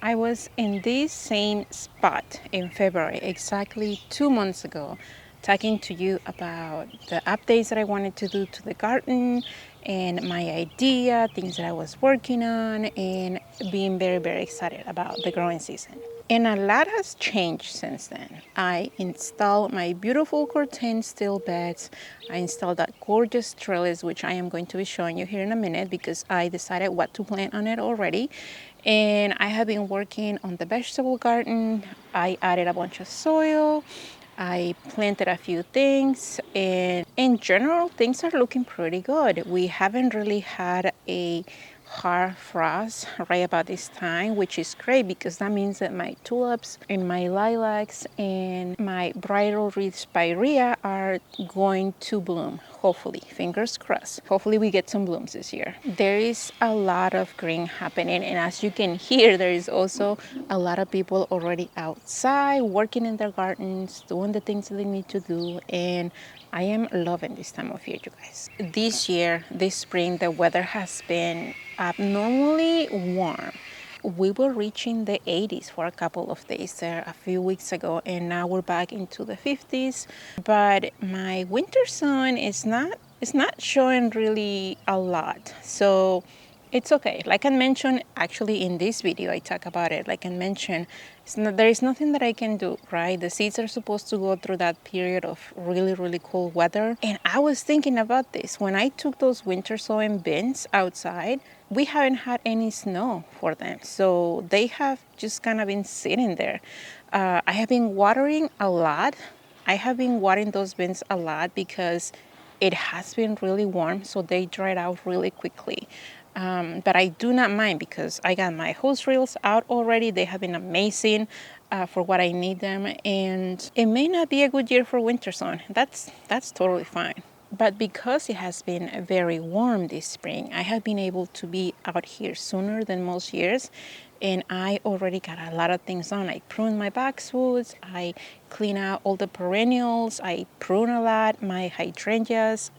I was in this same spot in February, exactly 2 months ago, talking to you about the updates that I wanted to do to the garden and my idea, things that I was working on, and being very, very excited about the growing season. And a lot has changed since then. I installed my beautiful curtain steel beds. I installed that gorgeous trellis, which I am going to be showing you here in a minute because I decided what to plant on it already. And I have been working on the vegetable garden. I added a bunch of soil. I planted a few things, and in general, things are looking pretty good. We haven't really had a hard frost right about this time, which is great because that means that my tulips and my lilacs and my bridal wreath spirea are going to bloom. Hopefully, fingers crossed. Hopefully we get some blooms this year. There is a lot of green happening, and as you can hear, there is also a lot of people already outside working in their gardens, doing the things that they need to do, and I am loving this time of year, you guys. This year, this spring, the weather has been abnormally warm. We were reaching the 80s for a couple of days there a few weeks ago, and now we're back into the 50s. But my winter sun is not showing really a lot. So it's okay. Like I mentioned, actually in this video, I talk about it. Like I mentioned, there is nothing that I can do, right? The seeds are supposed to go through that period of really, really cold weather. And I was thinking about this. When I took those winter sowing bins outside, we haven't had any snow for them. So they have just kind of been sitting there. I have been watering a lot. I have been watering those bins a lot because it has been really warm, so they dried out really quickly. But I do not mind because I got my hose reels out already. They have been amazing for what I need them. And it may not be a good year for winter sun. That's totally fine. But because it has been very warm this spring, I have been able to be out here sooner than most years. And I already got a lot of things on. I prune my boxwoods, I clean out all the perennials, I prune a lot. My hydrangeas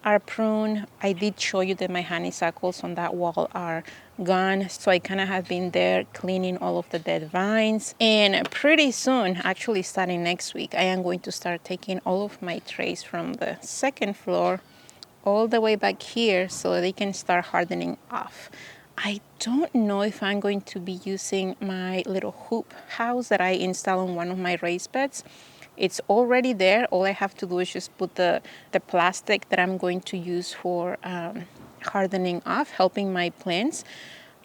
are pruned. I did show you that my honeysuckles on that wall are gone, so I kind of have been there cleaning all of the dead vines. And pretty soon, actually starting next week, I am going to start taking all of my trays from the second floor all the way back here so they can start hardening off. I don't know if I'm going to be using my little hoop house that I installed on one of my raised beds. It's already there. All I have to do is just put the plastic that I'm going to use for hardening off, helping my plants.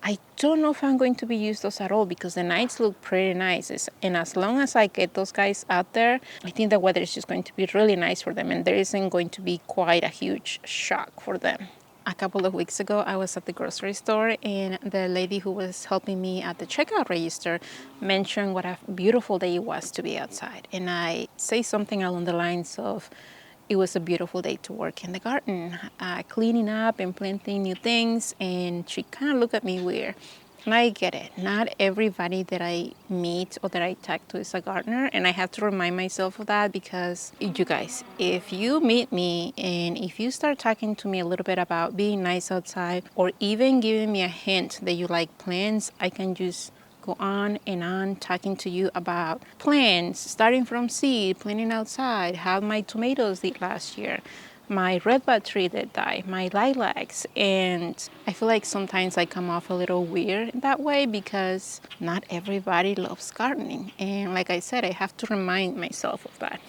I don't know if I'm going to be using those at all because the nights look pretty nice. And as long as I get those guys out there, I think the weather is just going to be really nice for them, and there isn't going to be quite a huge shock for them. A couple of weeks ago, I was at the grocery store, and the lady who was helping me at the checkout register mentioned what a beautiful day it was to be outside. And I say something along the lines of, it was a beautiful day to work in the garden, cleaning up and planting new things. And she kind of looked at me weird. And I get it. Not everybody that I meet or that I talk to is a gardener. And I have to remind myself of that because, you guys, if you meet me and if you start talking to me a little bit about being nice outside or even giving me a hint that you like plants, I can just go on and on talking to you about plants, starting from seed, planting outside, how my tomatoes did last year, my redbud tree that died, my lilacs. And I feel like sometimes I come off a little weird that way because not everybody loves gardening. And like I said, I have to remind myself of that.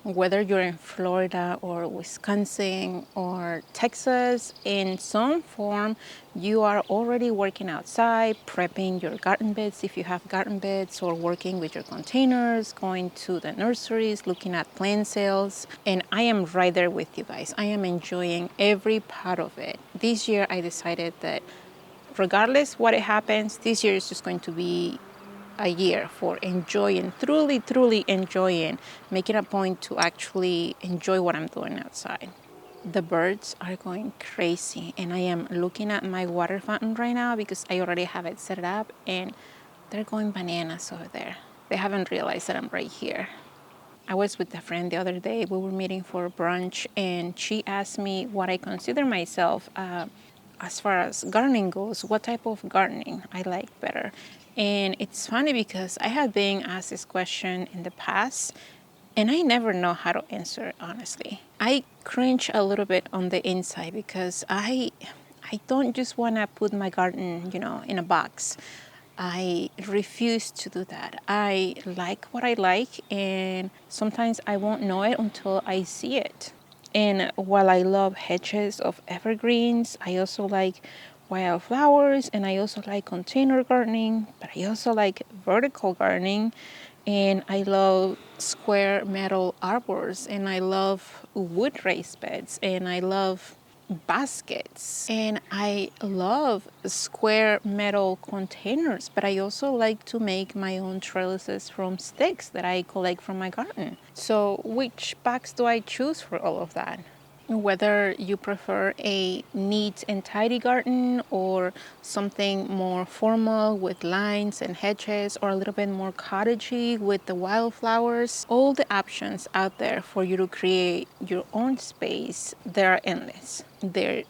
Whether you're in Florida or Wisconsin or Texas, in some form, you are already working outside, prepping your garden beds if you have garden beds, or working with your containers, going to the nurseries, looking at plant sales. And I am right there with you guys. I am enjoying every part of it. This year, I decided that regardless what it happens, this year is just going to be a year for enjoying, truly enjoying, making a point to actually enjoy what I'm doing outside. The birds are going crazy, and I am looking at my water fountain right now because I already have it set up, and they're going bananas over there. They haven't realized that I'm right here. I was with a friend the other day. We were meeting for brunch, and she asked me what I consider myself as far as gardening goes, what type of gardening I like better. And it's funny because I have been asked this question in the past and I never know how to answer it, honestly. I cringe a little bit on the inside because I don't just want to put my garden, in a box. I refuse to do that. I like what I like, and sometimes I won't know it until I see it. And while I love hedges of evergreens, I also like wildflowers, and I also like container gardening, but I also like vertical gardening, and I love square metal arbors, and I love wood raised beds, and I love baskets, and I love square metal containers, but I also like to make my own trellises from sticks that I collect from my garden. So which box do I choose for all of that? Whether you prefer a neat and tidy garden or something more formal with lines and hedges, or a little bit more cottagey with the wildflowers, all the options out there for you to create your own space, they are endless. There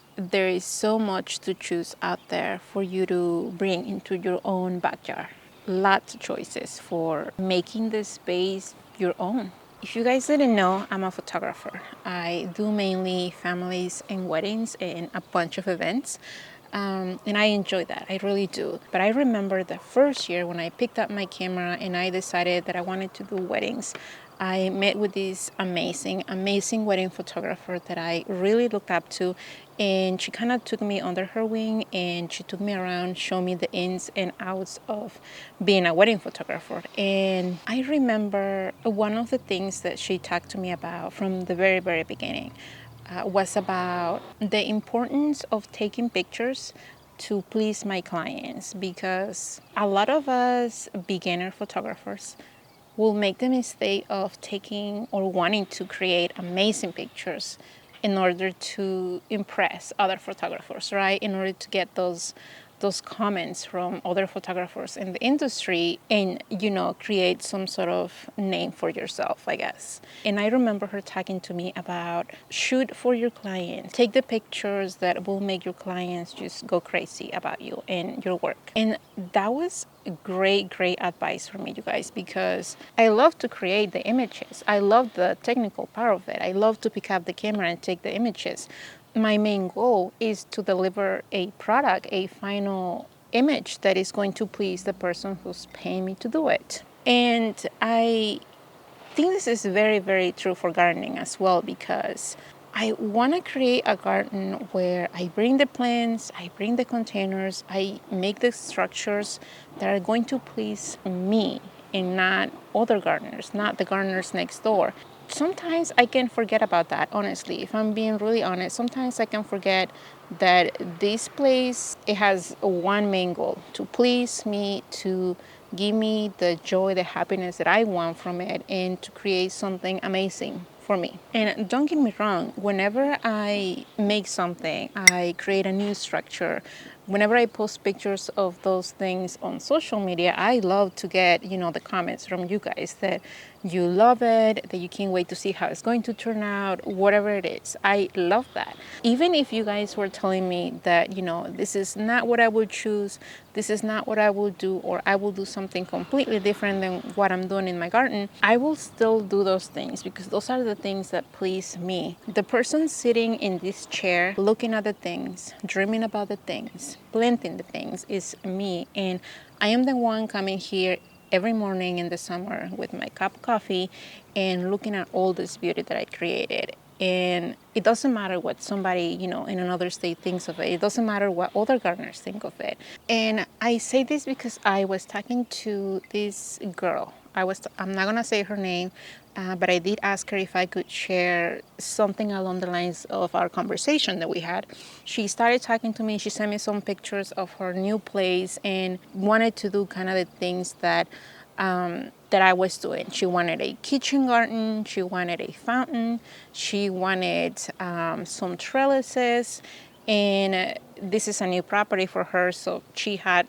is so much to choose out there for you to bring into your own backyard. Lots of choices for making the space your own. If you guys didn't know, I'm a photographer. I do mainly families and weddings and a bunch of events. And I enjoy that. I really do. But I remember the first year when I picked up my camera and I decided that I wanted to do weddings. I met with this amazing wedding photographer that I really looked up to, and she kind of took me under her wing and she took me around, showed me the ins and outs of being a wedding photographer. And I remember one of the things that she talked to me about from the very, very beginning was about the importance of taking pictures to please my clients, because a lot of us beginner photographers will make the mistake of taking or wanting to create amazing pictures in order to impress other photographers, right? In order to get those comments from other photographers in the industry and, create some sort of name for yourself, I guess. And I remember her talking to me about shoot for your clients. Take the pictures that will make your clients just go crazy about you and your work. And that was great advice for me, you guys, because I love to create the images. I love the technical part of it. I love to pick up the camera and take the images. My main goal is to deliver a product, a final image that is going to please the person who's paying me to do it. And I think this is very, very true for gardening as well, because I want to create a garden where I bring the plants, I bring the containers, I make the structures that are going to please me and not other gardeners, not the gardeners next door. Sometimes I can forget about that, honestly. If I'm being really honest, sometimes I can forget that this place, it has one main goal: to please me, to give me the joy, the happiness that I want from it, and to create something amazing for me. And don't get me wrong, whenever I make something, I create a new structure, whenever I post pictures of those things on social media, I love to get, the comments from you guys that you love it, that you can't wait to see how it's going to turn out, whatever it is. I love that. Even if you guys were telling me that, this is not what I would choose, this is not what I will do, or I will do something completely different than what I'm doing in my garden, I will still do those things because those are the things that please me. The person sitting in this chair, looking at the things, dreaming about the things, planting the things, is me. And I am the one coming here every morning in the summer with my cup of coffee and looking at all this beauty that I created. And it doesn't matter what somebody, in another state thinks of it. It doesn't matter what other gardeners think of it. And I say this because I was talking to this girl. I'm not going to say her name, but I did ask her if I could share something along the lines of our conversation that we had. She started talking to me. She sent me some pictures of her new place and wanted to do kind of the things that I was doing. She wanted a kitchen garden, she wanted a fountain, she wanted some trellises, and this is a new property for her, so she had,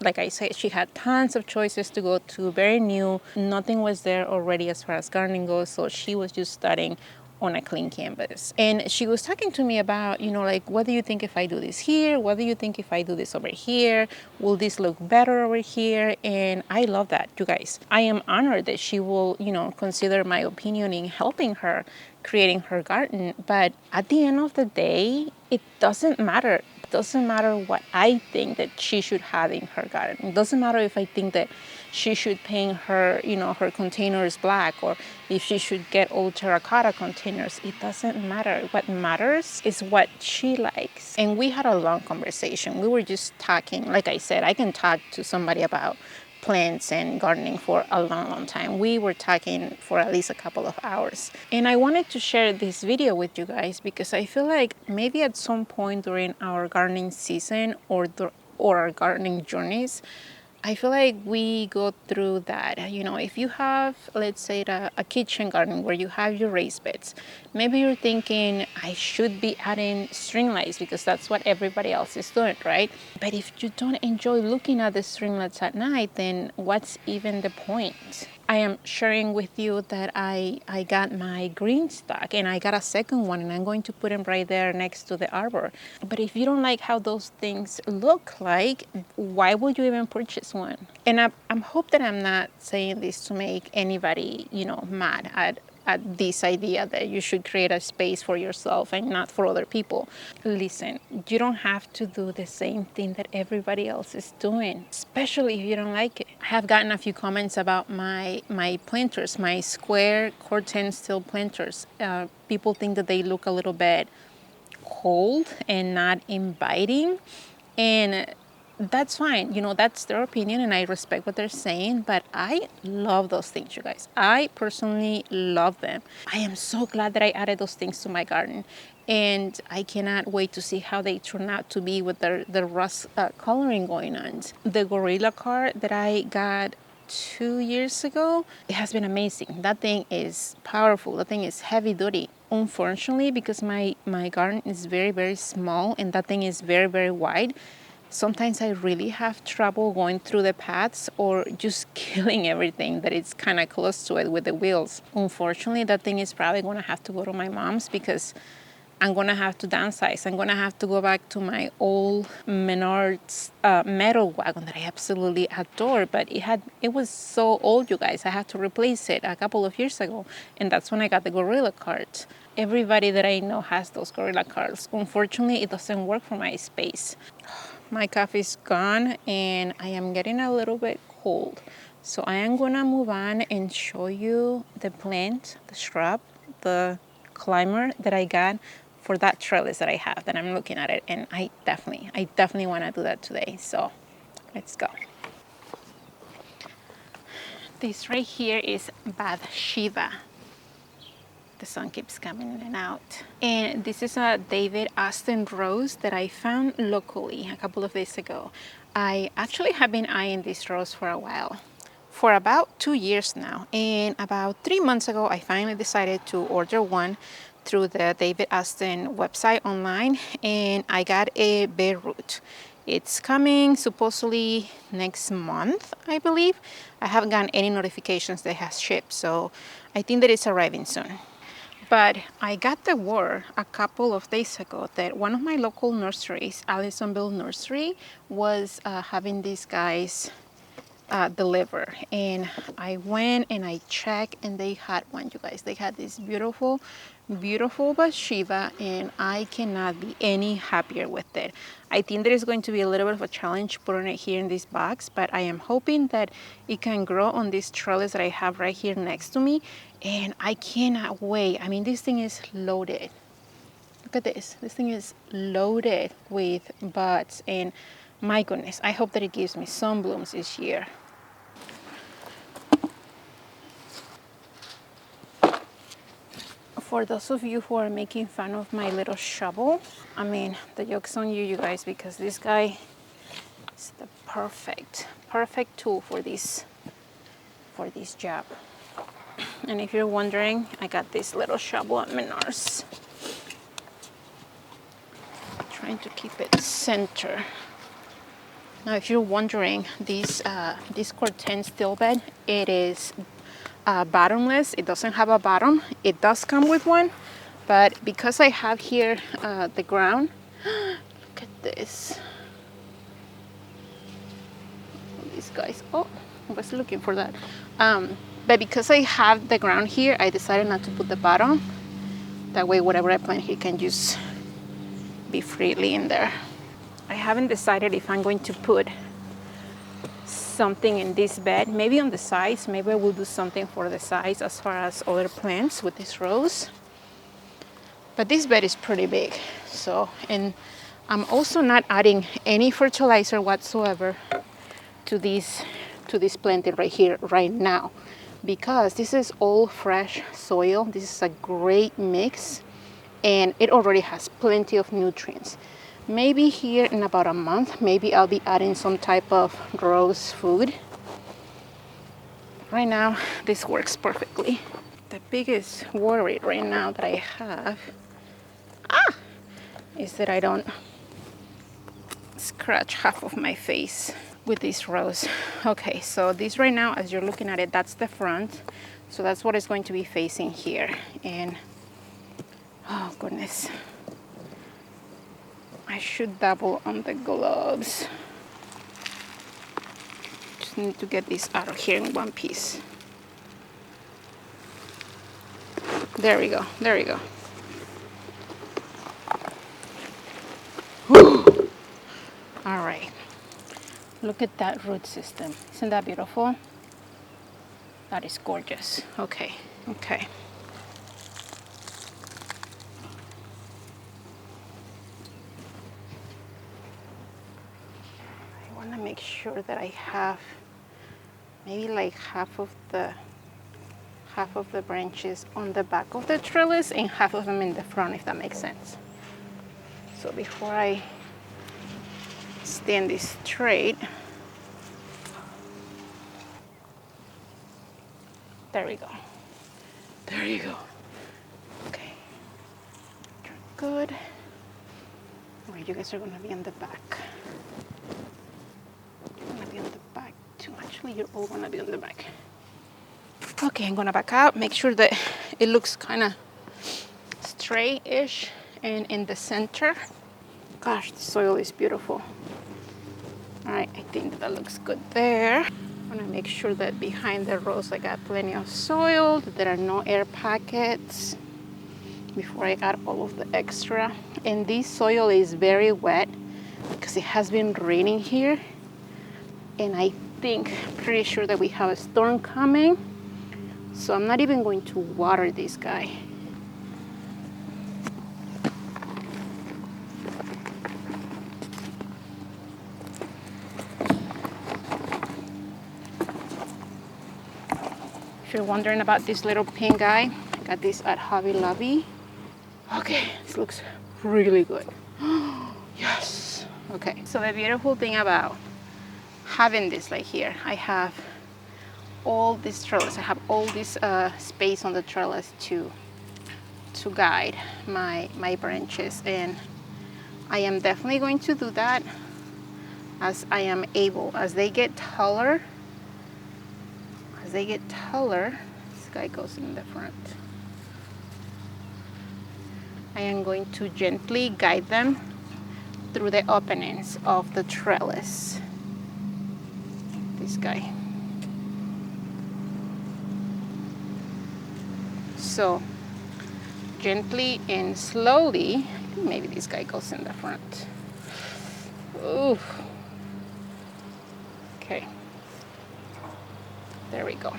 like I said, she had tons of choices to go to, very new. Nothing was there already as far as gardening goes, so she was just starting on a clean canvas. And she was talking to me about, you know, like, what do you think if I do this here? What do you think if I do this over here? Will this look better over here? And I love that, you guys. I am honored that she will, you know, consider my opinion in helping her creating her garden. But at the end of the day, it doesn't matter. It doesn't matter what I think that she should have in her garden. It doesn't matter if I think that she should paint her, you know, her containers black, or if she should get old terracotta containers. It doesn't matter. What matters is what she likes. And we had a long conversation. We were just talking. Like I said, I can talk to somebody about plants and gardening for a long time. We were talking for at least a couple of hours. And I wanted to share this video with you guys because I feel like maybe at some point during our gardening season or our gardening journeys, I feel like we go through that. You know, if you have, let's say, a kitchen garden where you have your raised beds, maybe you're thinking, I should be adding string lights because that's what everybody else is doing, right? But if you don't enjoy looking at the string lights at night, then what's even the point? I am sharing with you that I got my green stock and I got a second one, and I'm going to put them right there next to the arbor. But if you don't like how those things look like, why would you even purchase one? And I'm hope that I'm not saying this to make anybody, you know, mad at this idea that you should create a space for yourself and not for other people. Listen, you don't have to do the same thing that everybody else is doing, especially if you don't like it. I have gotten a few comments about my planters, my square corten steel planters. People think that they look a little bit cold and not inviting, and that's fine. You know, that's their opinion and I respect what they're saying, but I love those things, you guys. I personally love them. I am so glad that I added those things to my garden, and I cannot wait to see how they turn out to be with the rust coloring going on. The Gorilla card that I got 2 years ago, it has been amazing. That thing is powerful. That thing is heavy duty. Unfortunately, because my garden is very small and that thing is very wide, sometimes I really have trouble going through the paths or just killing everything that is kind of close to it with the wheels. Unfortunately, that thing is probably going to have to go to my mom's because I'm going to have to downsize. I'm going to have to go back to my old Menards metal wagon that I absolutely adore, but it was so old, you guys. I had to replace it a couple of years ago, and that's when I got the Gorilla cart. Everybody that I know has those Gorilla carts. Unfortunately, it doesn't work for my space. My coffee's gone and I am getting a little bit cold. So I am gonna move on and show you the plant, the shrub, the climber that I got for that trellis that I have, that I'm looking at it. And I definitely wanna do that today. So let's go. This right here is Bathsheba. The sun keeps coming in and out. And this is a David Austin rose that I found locally a couple of days ago. I actually have been eyeing this rose for a while, for about 2 years now. And about 3 months ago, I finally decided to order one through the David Austin website online, and I got a bare root. It's coming supposedly next month, I believe. I haven't gotten any notifications that it has shipped, so I think that it's arriving soon. But I got the word a couple of days ago that one of my local nurseries, Allisonville Nursery, was having these guys deliver. And I went and I checked, and they had one, you guys. They had this beautiful Bathsheba, and I cannot be any happier with it. I think there is going to be a little bit of a challenge putting it here in this box, but I am hoping that it can grow on this trellis that I have right here next to me, and I cannot wait. I mean, this thing is loaded. Look at this. This thing is loaded with buds, and my goodness, I hope that it gives me some blooms this year. For those of you who are making fun of my little shovel, I mean, the joke's on you, you guys, because this guy is the perfect tool for this job. And if you're wondering, I got this little shovel at Menards. Trying to keep it center. Now, if you're wondering, this corten steel bed, it is bottomless. It doesn't have a bottom. It does come with one, But because I have here the ground, look at this. These guys, oh, I was looking for that. But because I have the ground here, I decided not to put the bottom. That way, whatever I plant here can just be freely in there. I haven't decided if I'm going to put something in this bed, maybe on the sides. Maybe I will do something for the sides as far as other plants with this rose. But this bed is pretty big, so, and I'm also not adding any fertilizer whatsoever to this planting right here right now, because this is all fresh soil. This is a great mix and it already has plenty of nutrients. Maybe here in about a month, maybe I'll be adding some type of rose food. Right now, this works perfectly. The biggest worry right now that I have is that I don't scratch half of my face with this rose. Okay, so this right now, as you're looking at it, that's the front. So that's what it's going to be facing here. And oh goodness, I should dabble on the gloves. Just need to get this out of here in one piece. There we go, there we go. Whew. All right, look at that root system. Isn't that beautiful? That is gorgeous. Okay, okay. I want to make sure that I have maybe like half of the branches on the back of the trellis and half of them in the front, if that makes sense. So before I stand this straight, there we go. There you go. Okay. Good. All right, you guys are gonna be on the back. You're gonna be on the back too. Actually, you're all gonna be on the back. Okay, I'm gonna back out, make sure that it looks kind of straight-ish and in the center. Gosh, the soil is beautiful. All right, I think that looks good there. I'm gonna make sure that behind the rose I got plenty of soil, that there are no air pockets before I add all of the extra. And this soil is very wet because it has been raining here. And I think, pretty sure that we have a storm coming. So I'm not even going to water this guy. If you're wondering about this little pink guy, I got this at Hobby Lobby. Okay, this looks really good. Yes. Okay, so the beautiful thing about having this like here, I have all this trellis. I have all this space on the trellis to guide my branches, and I am definitely going to do that as I am able. As they get taller, this guy goes in the front. I am going to gently guide them through the openings of the trellis. This guy. So gently and slowly, I think maybe this guy goes in the front. Ooh. Okay. There we go.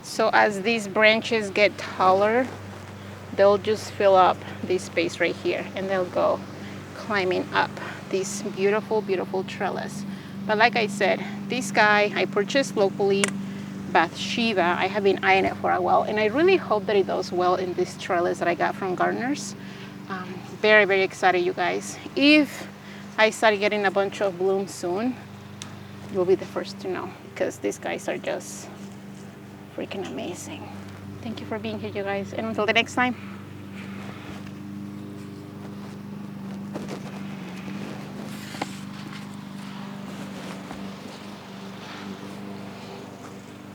So as these branches get taller, they'll just fill up this space right here and they'll go climbing up this beautiful, beautiful trellis. But like I said, this guy I purchased locally, Bathsheba. I have been eyeing it for a while, and I really hope that it does well in this trellis that I got from Gardeners. Very, very excited, you guys. If I start getting a bunch of blooms soon, you'll be the first to know, because these guys are just freaking amazing. Thank you for being here, you guys, and until the next time.